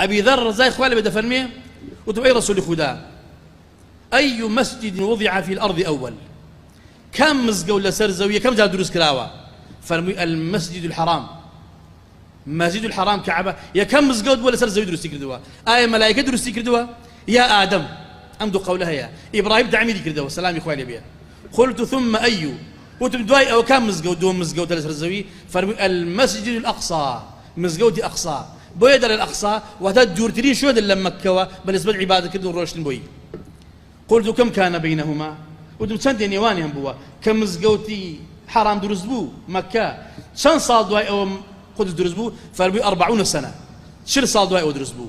أبي ذر زي إخواني بدأ فرميه وتبقى رسول خدا أي مسجد وضع في الأرض أول كم مزقوا لسر زاوية كم جاء دروس كلاوة فرمي المسجد الحرام مسجد الحرام كعبة يا كم مزقوا ولا سر زاوية دروس كردوا آية ملائكة دروس كردوا يا آدم أمدو قولها يا إبراهيم دعمي كردوا سلام إخواني بيا قلت ثم أي وتبدواي أو كم مزقوا دوم مزقوا لسر زاوية فرمي المسجد الأقصى مزقوا أقصى بويدر الأقصى وتدور تري شو هذا لما مكة بالنسبة للعبادة كردوا روشن بوي قلت كم كان بينهما ودم سند نيواني هم بوا كم مزقوتي حرام درس بو مكة شن صال دواي أو قدس درس بو فربي 40 سنة شر صال دواي أو درس بو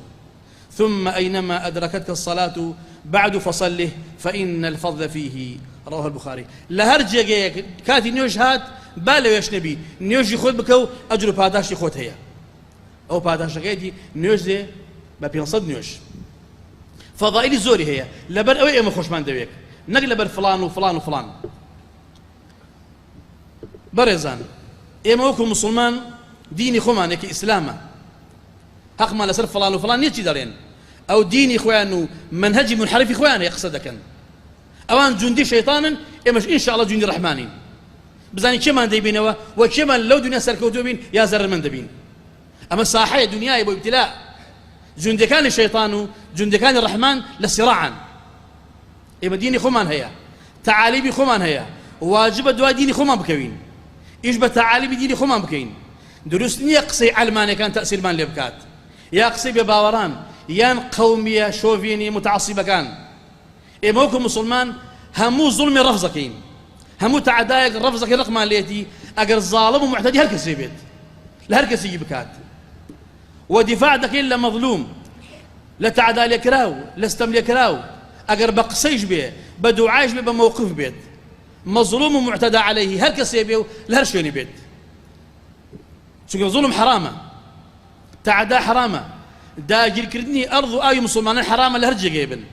ثم أينما أدركتك الصلاة بعد فصله فإن الفضل فيه رواه البخاري لهرجة جيك كاتي نيوش هات بالو يش نبي نيوش يخود بكو أجر باداش يخود هي أو باداش جيتي نيوش زي ببينصد نيوش فضائل زوري هي لبر أوي ما خوش من دويك نقل لبر فلان وفلان وفلان برزان إما وكم مسلمان ديني خمان يكي إسلامه حق ما لسر فلان وفلان نيتي دارين أو ديني إخوانه منهجي منحرف إخوانه يقصدك أوان جندي شيطانا إماش إن شاء الله جندي رحمانين بزاني كمان ديبينوا وكمان لو دنيا سركوتو بين يا زر من دبين أما صاحية دنيا يبو ابتلاء جندي كان الشيطان جندي كان الرحمن لصراعا إما ديني خمان هيا تعاليبي خمان هيا واجب دوا ديني خمان بكوين إيش بتعاليبي ديني خمان بكوين دروسني يقصي علماني كان تأثير مان لبكات يقصي بباوران يان قومية شوفيني متعصبة كان إما وكم مسلمان همو ظلمي رفزكين همو تعدايق رفزك رقم ليتي أجر ظالم ومعتدي هالكسي بيت لهالكسي يبكات ودفاع دك إلا مظلوم لتعدى لكراو لستم لكراو أجر بقسيش به بدعاش به بموقف بيت مظلوم ومعتدى عليه هالكسي بيه لهرشوني بيت شو ظلم حرامة تعدى حرامة داجر كردني أرض آي مسلمان حرامة لهرجة جيبن